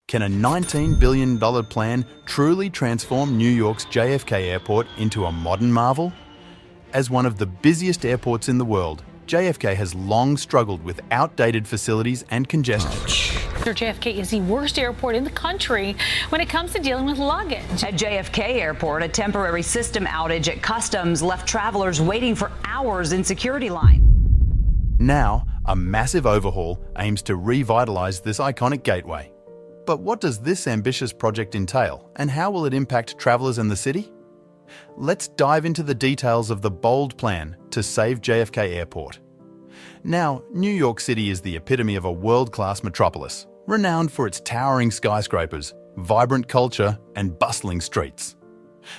Can a $19 billion plan truly transform New York's JFK Airport into a modern marvel? As one of the busiest airports in the world, JFK has long struggled with outdated facilities and congestion. JFK is the worst airport in the country when it comes to dealing with luggage. At JFK Airport, a temporary system outage at customs left travelers waiting for hours in security line. Now, a massive overhaul aims to revitalize this iconic gateway. But what does this ambitious project entail, and how will it impact travelers and the city? Let's dive into the details of the bold plan to save JFK Airport. Now, New York City is the epitome of a world-class metropolis, renowned for its towering skyscrapers, vibrant culture, and bustling streets.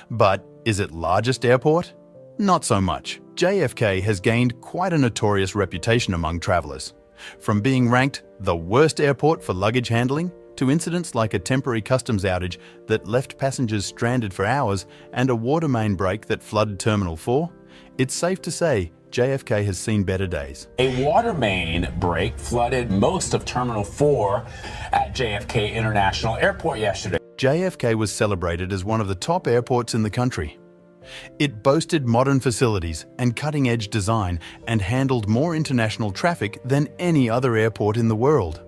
But is it largest airport? Not so much. JFK has gained quite a notorious reputation among travelers, from being ranked the worst airport for luggage handling to incidents like a temporary customs outage that left passengers stranded for hours and a water main break that flooded Terminal 4, it's safe to say JFK has seen better days. A water main break flooded most of Terminal 4 at JFK International Airport yesterday. JFK was celebrated as one of the top airports in the country. It boasted modern facilities and cutting-edge design and handled more international traffic than any other airport in the world.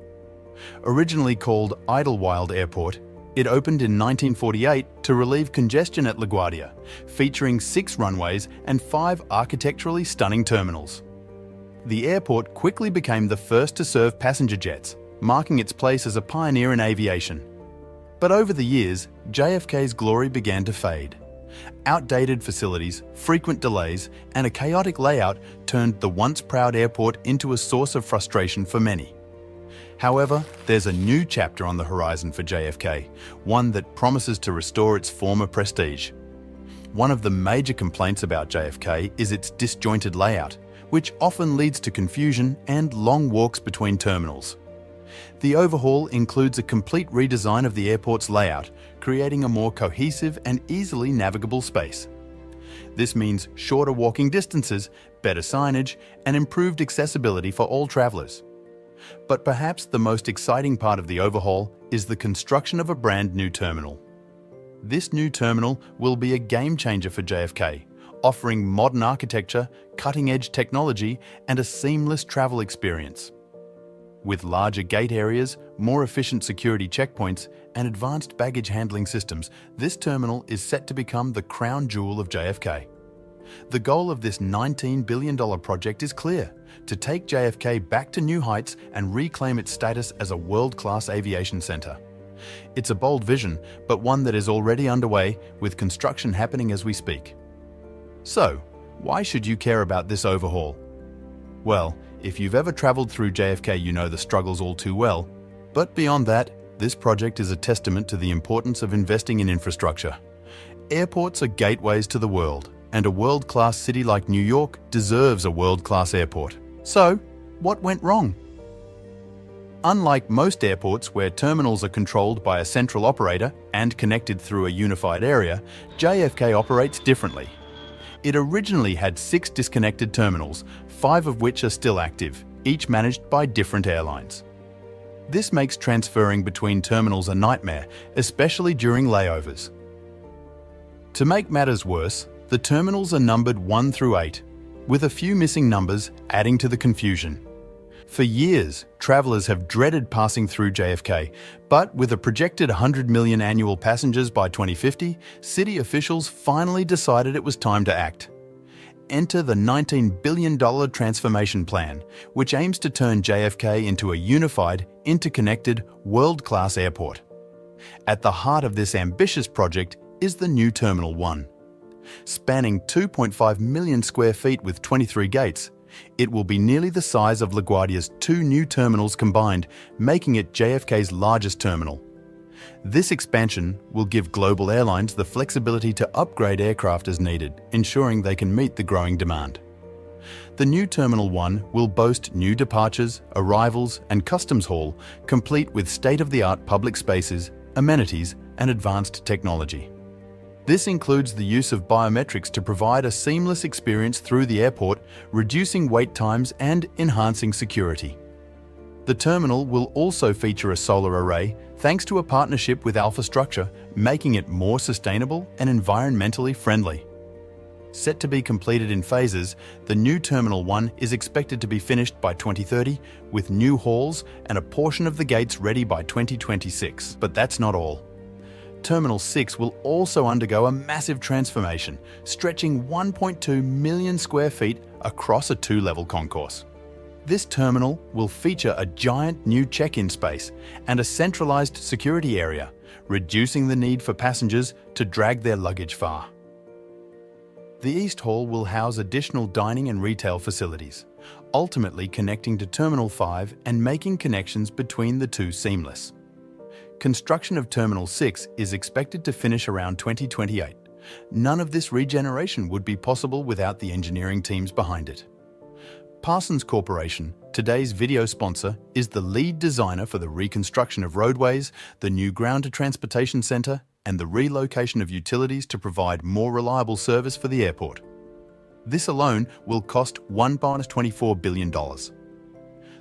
Originally called Idlewild Airport, it opened in 1948 to relieve congestion at LaGuardia, featuring 6 runways and 5 architecturally stunning terminals. The airport quickly became the first to serve passenger jets, marking its place as a pioneer in aviation. But over the years, JFK's glory began to fade. Outdated facilities, frequent delays, and a chaotic layout turned the once proud airport into a source of frustration for many. However, there's a new chapter on the horizon for JFK, one that promises to restore its former prestige. One of the major complaints about JFK is its disjointed layout, which often leads to confusion and long walks between terminals. The overhaul includes a complete redesign of the airport's layout, creating a more cohesive and easily navigable space. This means shorter walking distances, better signage, and improved accessibility for all travelers. But perhaps the most exciting part of the overhaul is the construction of a brand new terminal. This new terminal will be a game changer for JFK, offering modern architecture, cutting-edge technology, and a seamless travel experience. With larger gate areas, more efficient security checkpoints, and advanced baggage handling systems, this terminal is set to become the crown jewel of JFK. The goal of this $19 billion project is clear: to take JFK back to new heights and reclaim its status as a world-class aviation center. It's a bold vision, but one that is already underway, with construction happening as we speak. So, why should you care about this overhaul? Well, if you've ever traveled through JFK, you know the struggles all too well. But beyond that, this project is a testament to the importance of investing in infrastructure. Airports are gateways to the world, and a world-class city like New York deserves a world-class airport. So, what went wrong? Unlike most airports where terminals are controlled by a central operator and connected through a unified area, JFK operates differently. It originally had 6 disconnected terminals, 5 of which are still active, each managed by different airlines. This makes transferring between terminals a nightmare, especially during layovers. To make matters worse, the terminals are numbered 1 through 8, with a few missing numbers adding to the confusion. For years, travelers have dreaded passing through JFK, but with a projected 100 million annual passengers by 2050, city officials finally decided it was time to act. Enter the $19 billion transformation plan, which aims to turn JFK into a unified, interconnected, world-class airport. At the heart of this ambitious project is the new Terminal 1. Spanning 2.5 million square feet with 23 gates, it will be nearly the size of LaGuardia's 2 new terminals combined, making it JFK's largest terminal. This expansion will give global airlines the flexibility to upgrade aircraft as needed, ensuring they can meet the growing demand. The new Terminal 1 will boast new departures, arrivals, and customs hall, complete with state-of-the-art public spaces, amenities, and advanced technology. This includes the use of biometrics to provide a seamless experience through the airport, reducing wait times and enhancing security. The terminal will also feature a solar array thanks to a partnership with Alpha Structure, making it more sustainable and environmentally friendly. Set to be completed in phases, the new Terminal 1 is expected to be finished by 2030, with new halls and a portion of the gates ready by 2026. But that's not all. Terminal 6 will also undergo a massive transformation, stretching 1.2 million square feet across a 2-level concourse. This terminal will feature a giant new check-in space and a centralized security area, reducing the need for passengers to drag their luggage far. The East Hall will house additional dining and retail facilities, ultimately connecting to Terminal 5 and making connections between the two seamless. Construction of Terminal 6 is expected to finish around 2028. None of this regeneration would be possible without the engineering teams behind it. Parsons Corporation, today's video sponsor, is the lead designer for the reconstruction of roadways, the new ground-to-transportation centre, and the relocation of utilities to provide more reliable service for the airport. This alone will cost $1.24 billion.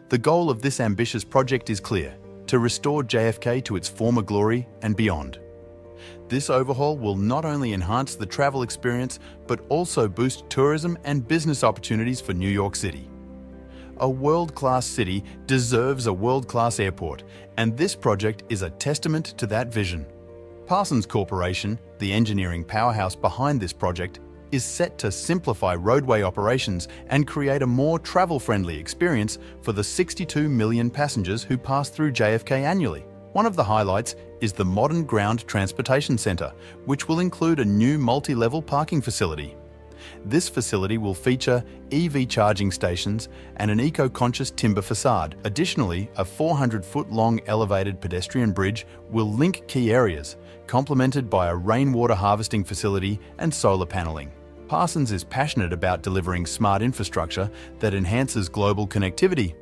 The goal of this ambitious project is clear: to restore JFK to its former glory and beyond. This overhaul will not only enhance the travel experience, but also boost tourism and business opportunities for New York City. A world-class city deserves a world-class airport, and this project is a testament to that vision. Parsons Corporation, the engineering powerhouse behind this project, is set to simplify roadway operations and create a more travel-friendly experience for the 62 million passengers who pass through JFK annually. One of the highlights is the modern ground transportation center, which will include a new multi-level parking facility. This facility will feature EV charging stations and an eco-conscious timber facade. Additionally, a 400-foot-long elevated pedestrian bridge will link key areas, complemented by a rainwater harvesting facility and solar paneling. Parsons is passionate about delivering smart infrastructure that enhances global connectivity.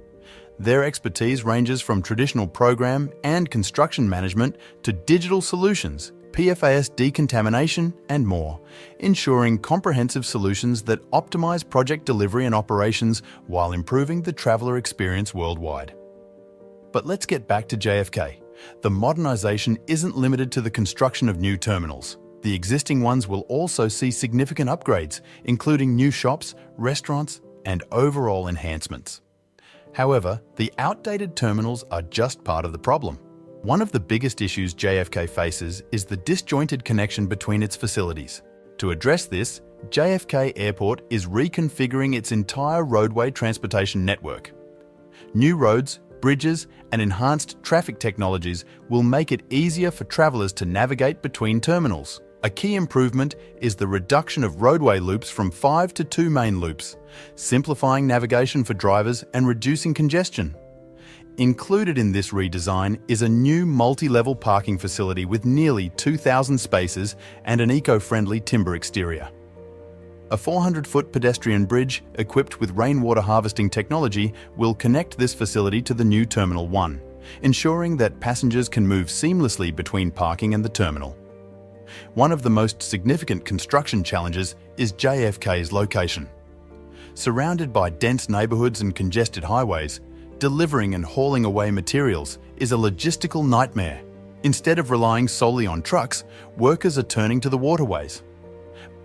Their expertise ranges from traditional program and construction management to digital solutions, PFAS decontamination, and more, ensuring comprehensive solutions that optimize project delivery and operations while improving the traveler experience worldwide. But let's get back to JFK. The modernization isn't limited to the construction of new terminals. The existing ones will also see significant upgrades, including new shops, restaurants, and overall enhancements. However, the outdated terminals are just part of the problem. One of the biggest issues JFK faces is the disjointed connection between its facilities. To address this, JFK Airport is reconfiguring its entire roadway transportation network. New roads, bridges, and enhanced traffic technologies will make it easier for travelers to navigate between terminals. A key improvement is the reduction of roadway loops from 5 to 2 main loops, simplifying navigation for drivers and reducing congestion. Included in this redesign is a new multi-level parking facility with nearly 2,000 spaces and an eco-friendly timber exterior. A 400-foot pedestrian bridge equipped with rainwater harvesting technology will connect this facility to the new Terminal 1, ensuring that passengers can move seamlessly between parking and the terminal. One of the most significant construction challenges is JFK's location. Surrounded by dense neighborhoods and congested highways, delivering and hauling away materials is a logistical nightmare. Instead of relying solely on trucks, workers are turning to the waterways.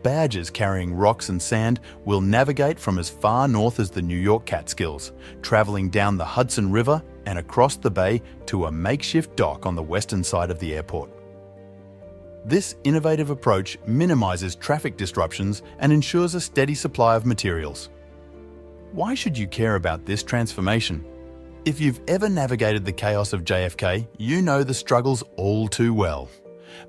Barges carrying rocks and sand will navigate from as far north as the New York Catskills, traveling down the Hudson River and across the bay to a makeshift dock on the western side of the airport. This innovative approach minimizes traffic disruptions and ensures a steady supply of materials. Why should you care about this transformation? If you've ever navigated the chaos of JFK, you know the struggles all too well.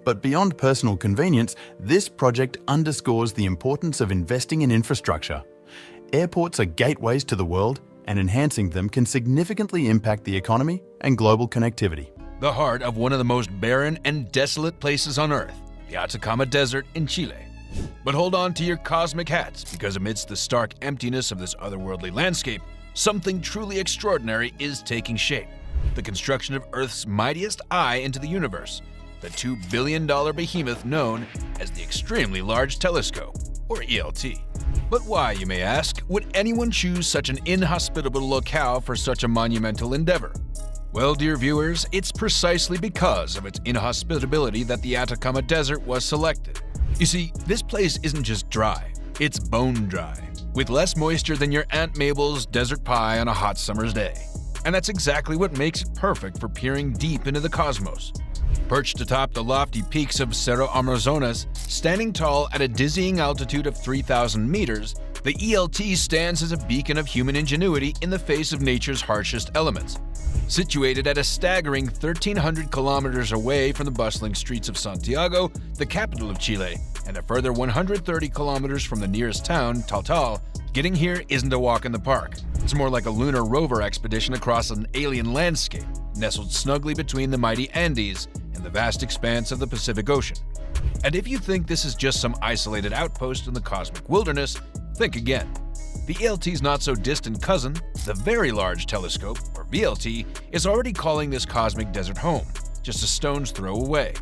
But beyond personal convenience, this project underscores the importance of investing in infrastructure. Airports are gateways to the world, and enhancing them can significantly impact the economy and global connectivity. The heart of one of the most barren and desolate places on Earth, the Atacama Desert in Chile. But hold on to your cosmic hats, because amidst the stark emptiness of this otherworldly landscape, something truly extraordinary is taking shape. The construction of Earth's mightiest eye into the universe, the $2 billion behemoth known as the Extremely Large Telescope, or ELT. But why, you may ask, would anyone choose such an inhospitable locale for such a monumental endeavor? Well, dear viewers, it's precisely because of its inhospitability that the Atacama Desert was selected. You see, this place isn't just dry, it's bone dry, with less moisture than your Aunt Mabel's desert pie on a hot summer's day. And that's exactly what makes it perfect for peering deep into the cosmos. Perched atop the lofty peaks of Cerro Amazonas, standing tall at a dizzying altitude of 3,000 meters, the ELT stands as a beacon of human ingenuity in the face of nature's harshest elements. Situated at a staggering 1,300 kilometers away from the bustling streets of Santiago, the capital of Chile, and a further 130 kilometers from the nearest town, Taltal, getting here isn't a walk in the park. It's more like a lunar rover expedition across an alien landscape, nestled snugly between the mighty Andes and the vast expanse of the Pacific Ocean. And if you think this is just some isolated outpost in the cosmic wilderness, think again. The ELT's not-so-distant cousin, the Very Large Telescope, or VLT, is already calling this cosmic desert home, just a stone's throw away.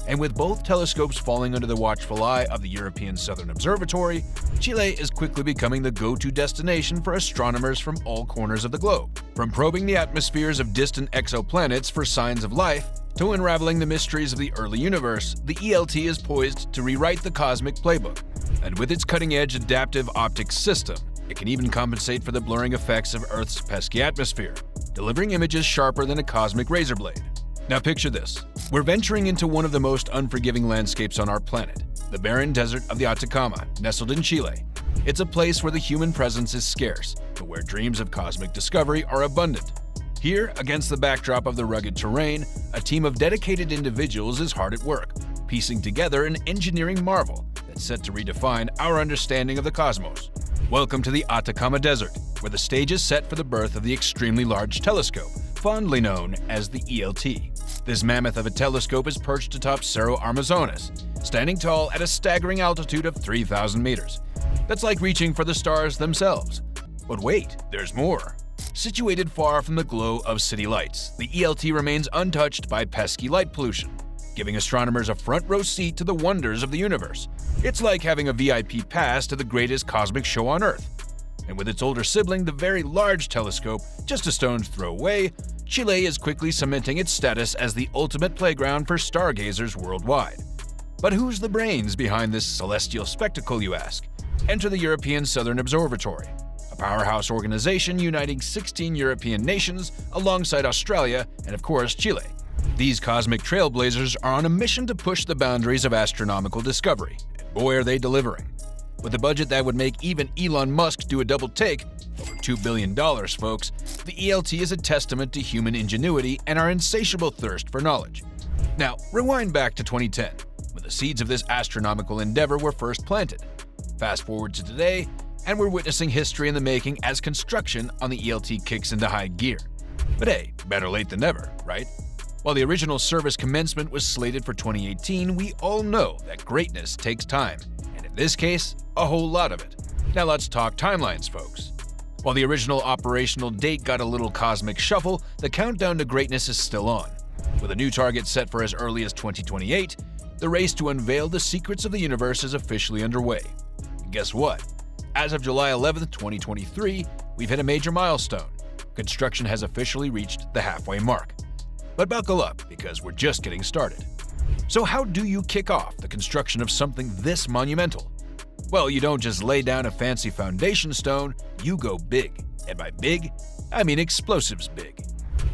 And with both telescopes falling under the watchful eye of the European Southern Observatory, Chile is quickly becoming the go-to destination for astronomers from all corners of the globe. From probing the atmospheres of distant exoplanets for signs of life, to unraveling the mysteries of the early universe, the ELT is poised to rewrite the cosmic playbook. And with its cutting-edge adaptive optics system, it can even compensate for the blurring effects of Earth's pesky atmosphere, delivering images sharper than a cosmic razor blade. Now picture this. We're venturing into one of the most unforgiving landscapes on our planet, the barren desert of the Atacama, nestled in Chile. It's a place where the human presence is scarce, but where dreams of cosmic discovery are abundant. Here, against the backdrop of the rugged terrain, a team of dedicated individuals is hard at work, piecing together an engineering marvel that's set to redefine our understanding of the cosmos. Welcome to the Atacama Desert, where the stage is set for the birth of the extremely large telescope, fondly known as the ELT. This mammoth of a telescope is perched atop Cerro Amazonas, standing tall at a staggering altitude of 3,000 meters. That's like reaching for the stars themselves. But wait, there's more. Situated far from the glow of city lights, the ELT remains untouched by pesky light pollution, giving astronomers a front-row seat to the wonders of the universe. It's like having a VIP pass to the greatest cosmic show on Earth. And with its older sibling, the Very Large Telescope, just a stone's throw away, Chile is quickly cementing its status as the ultimate playground for stargazers worldwide. But who's the brains behind this celestial spectacle, you ask? Enter the European Southern Observatory, a powerhouse organization uniting 16 European nations alongside Australia and, of course, Chile. These cosmic trailblazers are on a mission to push the boundaries of astronomical discovery, and boy are they delivering. With a budget that would make even Elon Musk do a double take, over $2 billion, folks, the ELT is a testament to human ingenuity and our insatiable thirst for knowledge. Now, rewind back to 2010, when the seeds of this astronomical endeavor were first planted. Fast forward to today, and we're witnessing history in the making as construction on the ELT kicks into high gear. But hey, better late than never, right? While the original service commencement was slated for 2018, we all know that greatness takes time, and in this case, a whole lot of it. Now let's talk timelines, folks. While the original operational date got a little cosmic shuffle, the countdown to greatness is still on. With a new target set for as early as 2028, the race to unveil the secrets of the universe is officially underway. And guess what? As of July 11, 2023, we've hit a major milestone. Construction has officially reached the halfway mark. But buckle up, because we're just getting started. So how do you kick off the construction of something this monumental? Well, you don't just lay down a fancy foundation stone, you go big. And by big, I mean explosives big.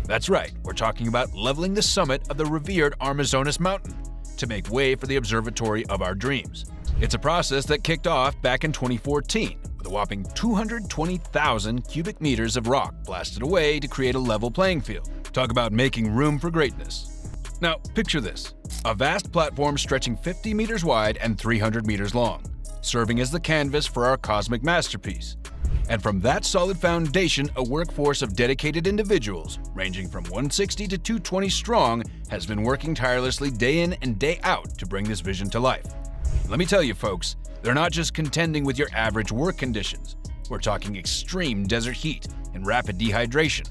That's right, we're talking about leveling the summit of the revered Amazonas mountain to make way for the observatory of our dreams. It's a process that kicked off back in 2014 with a whopping 220,000 cubic meters of rock blasted away to create a level playing field. Talk about making room for greatness. Now, picture this. A vast platform stretching 50 meters wide and 300 meters long, serving as the canvas for our cosmic masterpiece. And from that solid foundation, a workforce of dedicated individuals, ranging from 160 to 220 strong, has been working tirelessly day in and day out to bring this vision to life. Let me tell you, folks, they're not just contending with your average work conditions. We're talking extreme desert heat and rapid dehydration.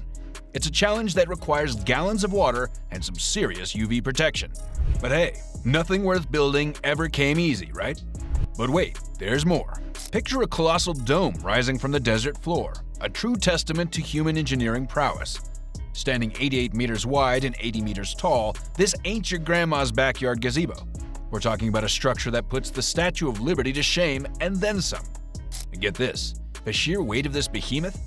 It's a challenge that requires gallons of water and some serious UV protection. But hey, nothing worth building ever came easy, right? But wait, there's more. Picture a colossal dome rising from the desert floor, a true testament to human engineering prowess. Standing 88 meters wide and 80 meters tall, this ain't your grandma's backyard gazebo. We're talking about a structure that puts the Statue of Liberty to shame and then some. And get this, the sheer weight of this behemoth?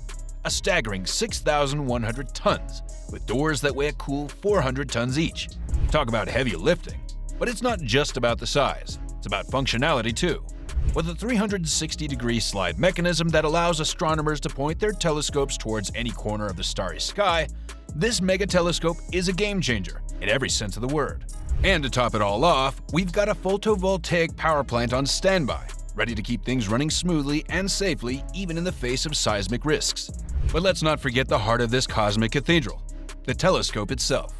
A staggering 6,100 tons, with doors that weigh a cool 400 tons each. Talk about heavy lifting. But it's not just about the size, it's about functionality too. With a 360-degree slide mechanism that allows astronomers to point their telescopes towards any corner of the starry sky, this mega telescope is a game changer in every sense of the word. And to top it all off, we've got a photovoltaic power plant on standby, ready to keep things running smoothly and safely even in the face of seismic risks. But let's not forget the heart of this cosmic cathedral, the telescope itself.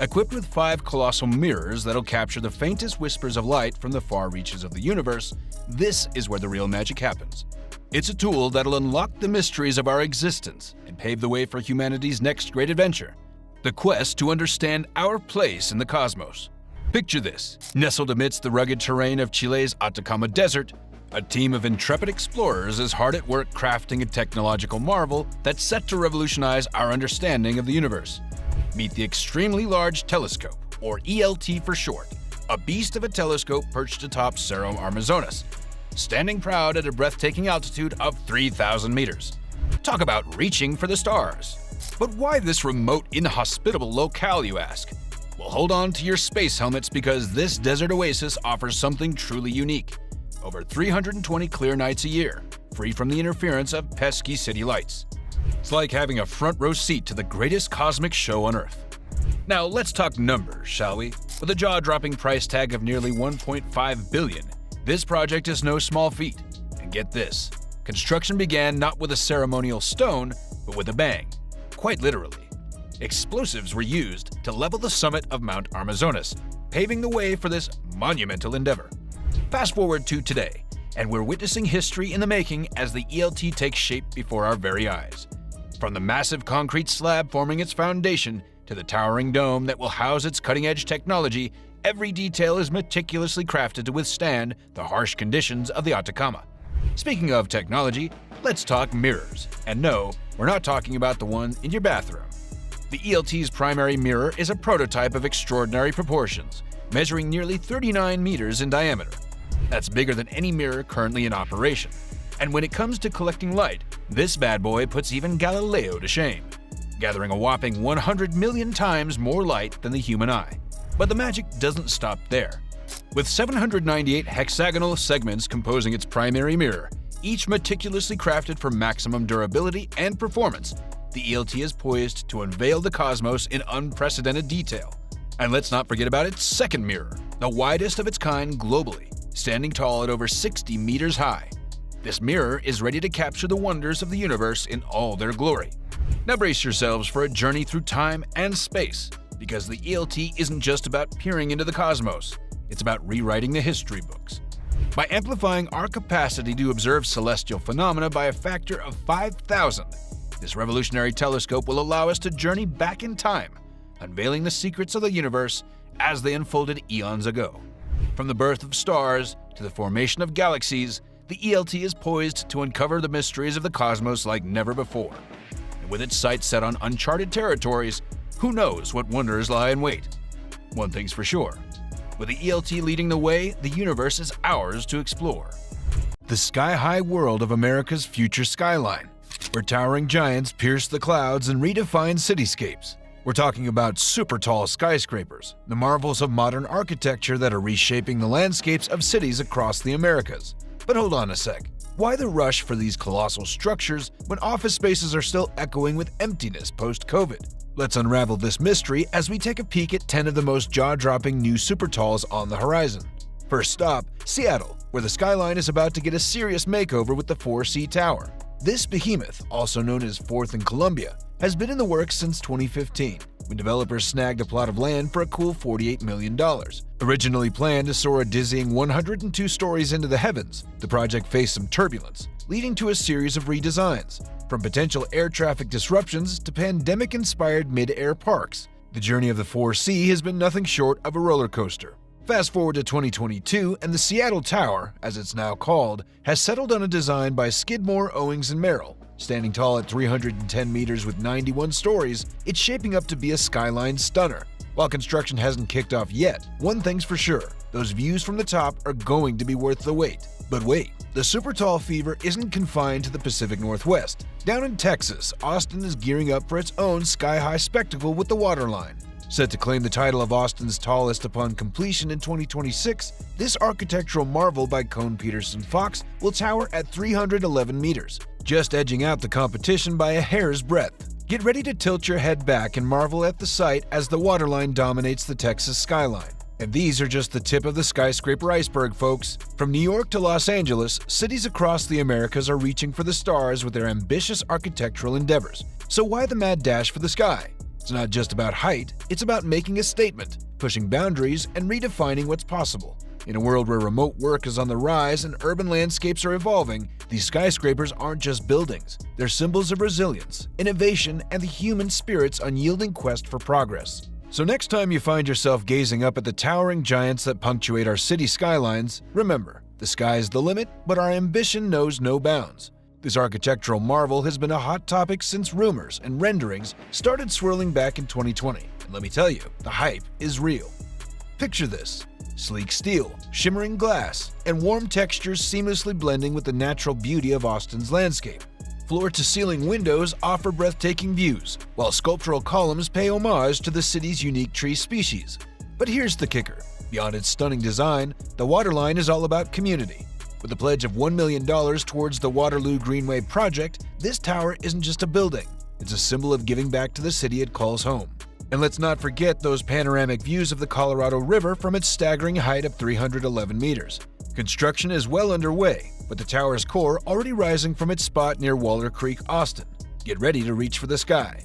Equipped with 5 colossal mirrors that'll capture the faintest whispers of light from the far reaches of the universe, this is where the real magic happens. It's a tool that'll unlock the mysteries of our existence and pave the way for humanity's next great adventure, the quest to understand our place in the cosmos. Picture this, nestled amidst the rugged terrain of Chile's Atacama Desert, a team of intrepid explorers is hard at work crafting a technological marvel that's set to revolutionize our understanding of the universe. Meet the Extremely Large Telescope, or ELT for short, a beast of a telescope perched atop Cerro Amazonas, standing proud at a breathtaking altitude of 3,000 meters. Talk about reaching for the stars. But why this remote, inhospitable locale, you ask? Well, hold on to your space helmets because this desert oasis offers something truly unique. Over 320 clear nights a year, free from the interference of pesky city lights. It's like having a front row seat to the greatest cosmic show on Earth. Now let's talk numbers, shall we? With a jaw-dropping price tag of nearly $1.5 billion, this project is no small feat. And get this, construction began not with a ceremonial stone, but with a bang. Quite literally. Explosives were used to level the summit of Mount Amazonas, paving the way for this monumental endeavor. Fast forward to today, and we're witnessing history in the making as the ELT takes shape before our very eyes. From the massive concrete slab forming its foundation to the towering dome that will house its cutting-edge technology, every detail is meticulously crafted to withstand the harsh conditions of the Atacama. Speaking of technology, let's talk mirrors. And no, we're not talking about the one in your bathroom. The ELT's primary mirror is a prototype of extraordinary proportions, measuring nearly 39 meters in diameter. That's bigger than any mirror currently in operation. And when it comes to collecting light, this bad boy puts even Galileo to shame, gathering a whopping 100 million times more light than the human eye. But the magic doesn't stop there. With 798 hexagonal segments composing its primary mirror, each meticulously crafted for maximum durability and performance, the ELT is poised to unveil the cosmos in unprecedented detail. And let's not forget about its second mirror, the widest of its kind globally, standing tall at over 60 meters high. This mirror is ready to capture the wonders of the universe in all their glory. Now brace yourselves for a journey through time and space, because the ELT isn't just about peering into the cosmos, it's about rewriting the history books. By amplifying our capacity to observe celestial phenomena by a factor of 5,000, this revolutionary telescope will allow us to journey back in time, unveiling the secrets of the universe as they unfolded eons ago. From the birth of stars to the formation of galaxies, the ELT is poised to uncover the mysteries of the cosmos like never before. And with its sights set on uncharted territories, who knows what wonders lie in wait? One thing's for sure, with the ELT leading the way, the universe is ours to explore. The sky-high world of America's future skyline, where towering giants pierce the clouds and redefine cityscapes. We're talking about super tall skyscrapers, the marvels of modern architecture that are reshaping the landscapes of cities across the Americas. But hold on a sec. Why the rush for these colossal structures when office spaces are still echoing with emptiness post-COVID? Let's unravel this mystery as we take a peek at 10 of the most jaw-dropping new supertalls on the horizon. First stop, Seattle, where the skyline is about to get a serious makeover with the 4C Tower. This behemoth, also known as 4th and Columbia, has been in the works since 2015, when developers snagged a plot of land for a cool $48 million. Originally planned to soar a dizzying 102 stories into the heavens, the project faced some turbulence, leading to a series of redesigns. From potential air traffic disruptions to pandemic-inspired mid-air parks, the journey of the 4C has been nothing short of a roller coaster. Fast forward to 2022, and the Seattle Tower, as it's now called, has settled on a design by Skidmore, Owings & Merrill. Standing tall at 310 meters with 91 stories, it's shaping up to be a skyline stunner. While construction hasn't kicked off yet, one thing's for sure, those views from the top are going to be worth the wait. But wait, the super tall fever isn't confined to the Pacific Northwest. Down in Texas, Austin is gearing up for its own sky-high spectacle with the Waterline. Set to claim the title of Austin's tallest upon completion in 2026, this architectural marvel by Cone Peterson Fox will tower at 311 meters, just edging out the competition by a hair's breadth. Get ready to tilt your head back and marvel at the sight as the Waterline dominates the Texas skyline. And these are just the tip of the skyscraper iceberg, folks. From New York to Los Angeles, cities across the Americas are reaching for the stars with their ambitious architectural endeavors. So why the mad dash for the sky? It's not just about height, it's about making a statement, pushing boundaries, and redefining what's possible. In a world where remote work is on the rise and urban landscapes are evolving, these skyscrapers aren't just buildings. They're symbols of resilience, innovation, and the human spirit's unyielding quest for progress. So next time you find yourself gazing up at the towering giants that punctuate our city skylines, remember, the sky's the limit, but our ambition knows no bounds. This architectural marvel has been a hot topic since rumors and renderings started swirling back in 2020. And let me tell you, the hype is real. Picture this: sleek steel, shimmering glass, and warm textures seamlessly blending with the natural beauty of Austin's landscape. Floor-to-ceiling windows offer breathtaking views, while sculptural columns pay homage to the city's unique tree species. But here's the kicker. Beyond its stunning design, the Waterline is all about community. With a pledge of $1 million towards the Waterloo Greenway project, this tower isn't just a building. It's a symbol of giving back to the city it calls home. And let's not forget those panoramic views of the Colorado River from its staggering height of 311 meters. Construction is well underway, with the tower's core already rising from its spot near Waller Creek, Austin. Get ready to reach for the sky.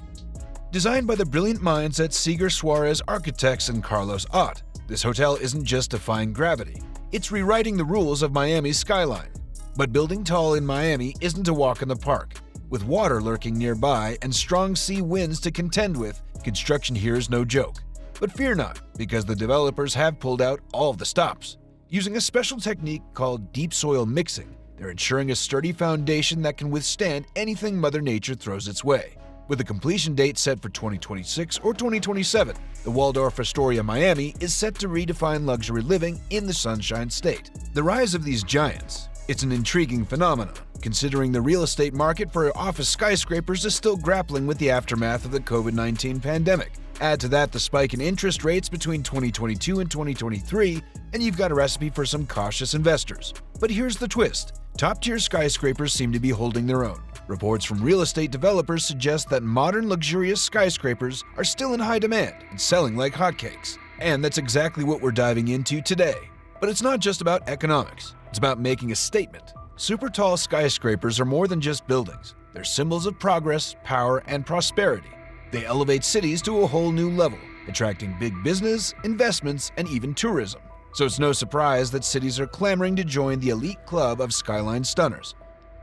Designed by the brilliant minds at Seeger Suarez Architects and Carlos Ott, this hotel isn't just defying gravity. It's rewriting the rules of Miami's skyline. But building tall in Miami isn't a walk in the park. With water lurking nearby and strong sea winds to contend with, construction here is no joke. But fear not, because the developers have pulled out all of the stops. Using a special technique called deep soil mixing, they're ensuring a sturdy foundation that can withstand anything Mother Nature throws its way. With a completion date set for 2026 or 2027, the Waldorf Astoria Miami is set to redefine luxury living in the Sunshine State. The rise of these giants, it's an intriguing phenomenon, considering the real estate market for office skyscrapers is still grappling with the aftermath of the COVID-19 pandemic. Add to that the spike in interest rates between 2022 and 2023, and you've got a recipe for some cautious investors. But here's the twist. Top-tier skyscrapers seem to be holding their own. Reports from real estate developers suggest that modern luxurious skyscrapers are still in high demand and selling like hotcakes. And that's exactly what we're diving into today. But it's not just about economics. It's about making a statement. Super tall skyscrapers are more than just buildings. They're symbols of progress, power, and prosperity. They elevate cities to a whole new level, attracting big business, investments, and even tourism. So it's no surprise that cities are clamoring to join the elite club of skyline stunners.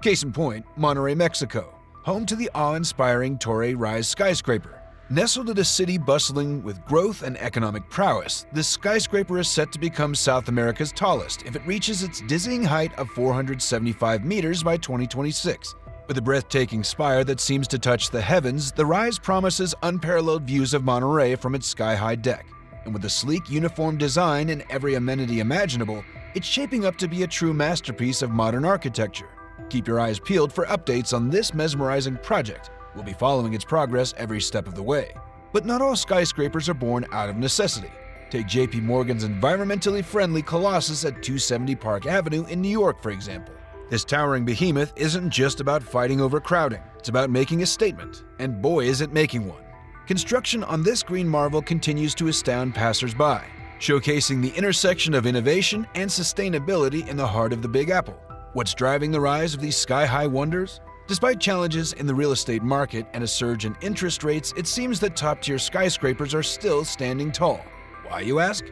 Case in point, Monterrey, Mexico, home to the awe-inspiring Torre Rise skyscraper. Nestled in a city bustling with growth and economic prowess, this skyscraper is set to become South America's tallest if it reaches its dizzying height of 475 meters by 2026. With a breathtaking spire that seems to touch the heavens, the Rise promises unparalleled views of Monterrey from its sky-high deck. And with a sleek, uniform design and every amenity imaginable, it's shaping up to be a true masterpiece of modern architecture. Keep your eyes peeled for updates on this mesmerizing project. We'll be following its progress every step of the way. But not all skyscrapers are born out of necessity. Take JP Morgan's environmentally friendly Colossus at 270 Park Avenue in New York, for example. This towering behemoth isn't just about fighting overcrowding. It's about making a statement. And boy, is it making one. Construction on this green marvel continues to astound passers-by, showcasing the intersection of innovation and sustainability in the heart of the Big Apple. What's driving the rise of these sky-high wonders? Despite challenges in the real estate market and a surge in interest rates, it seems that top-tier skyscrapers are still standing tall. Why, you ask?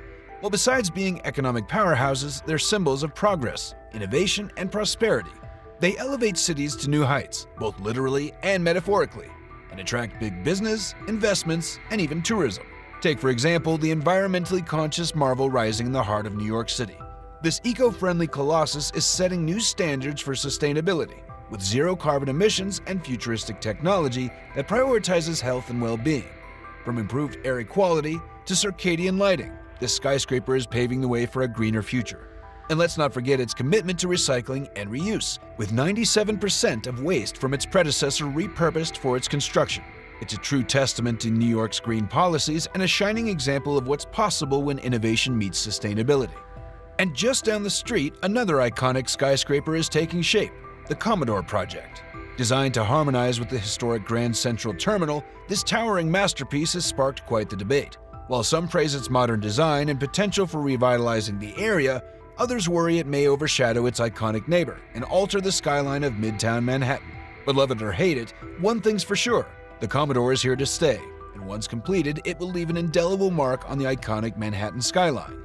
Well, besides being economic powerhouses, they're symbols of progress, innovation, and prosperity. They elevate cities to new heights, both literally and metaphorically, and attract big business, investments, and even tourism. Take, for example, the environmentally conscious marvel rising in the heart of New York City. This eco-friendly colossus is setting new standards for sustainability, with zero carbon emissions and futuristic technology that prioritizes health and well-being. From improved air quality to circadian lighting, this skyscraper is paving the way for a greener future. And let's not forget its commitment to recycling and reuse, with 97% of waste from its predecessor repurposed for its construction. It's a true testament to New York's green policies and a shining example of what's possible when innovation meets sustainability. And just down the street, another iconic skyscraper is taking shape, the Commodore Project. Designed to harmonize with the historic Grand Central Terminal, this towering masterpiece has sparked quite the debate. While some praise its modern design and potential for revitalizing the area, others worry it may overshadow its iconic neighbor and alter the skyline of Midtown Manhattan. But love it or hate it, one thing's for sure, the Commodore is here to stay, and once completed, it will leave an indelible mark on the iconic Manhattan skyline.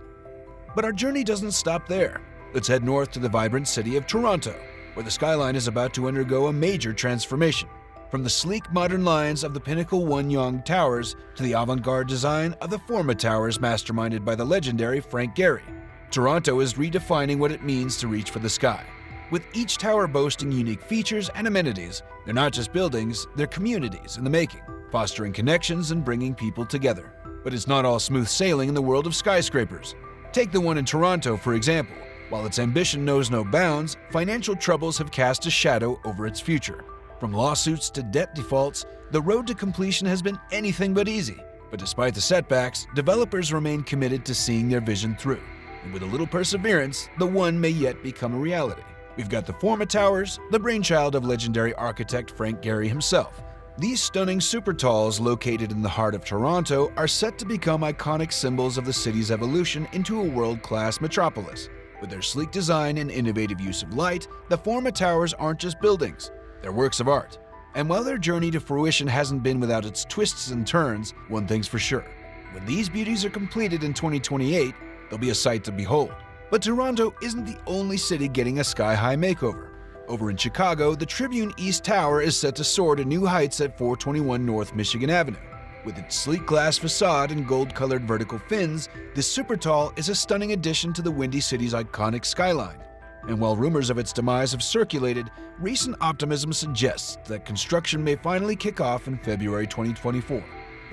But our journey doesn't stop there. Let's head north to the vibrant city of Toronto, where the skyline is about to undergo a major transformation. From the sleek modern lines of the Pinnacle One Yonge Towers to the avant-garde design of the Forma Towers masterminded by the legendary Frank Gehry, Toronto is redefining what it means to reach for the sky. With each tower boasting unique features and amenities, they're not just buildings, they're communities in the making, fostering connections and bringing people together. But it's not all smooth sailing in the world of skyscrapers. Take the one in Toronto, for example. While its ambition knows no bounds, financial troubles have cast a shadow over its future. From lawsuits to debt defaults, the road to completion has been anything but easy. But despite the setbacks, developers remain committed to seeing their vision through. And with a little perseverance, the one may yet become a reality. We've got the Forma Towers, the brainchild of legendary architect Frank Gehry himself. These stunning super talls located in the heart of Toronto are set to become iconic symbols of the city's evolution into a world-class metropolis. With their sleek design and innovative use of light, the Forma Towers aren't just buildings, they're works of art. And while their journey to fruition hasn't been without its twists and turns, one thing's for sure. When these beauties are completed in 2028, they'll be a sight to behold. But Toronto isn't the only city getting a sky-high makeover. Over in Chicago, the Tribune East Tower is set to soar to new heights at 421 North Michigan Avenue. With its sleek glass facade and gold-colored vertical fins, this super tall is a stunning addition to the Windy City's iconic skyline. And while rumors of its demise have circulated, recent optimism suggests that construction may finally kick off in February 2024. Will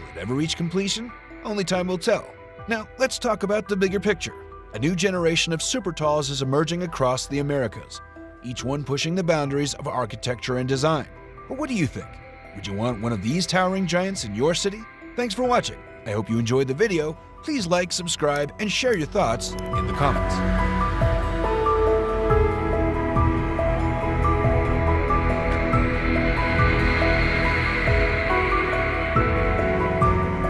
it ever reach completion? Only time will tell. Now, let's talk about the bigger picture. A new generation of super talls is emerging across the Americas, each one pushing the boundaries of architecture and design. But what do you think? Would you want one of these towering giants in your city? Thanks for watching. I hope you enjoyed the video. Please like, subscribe, and share your thoughts in the comments.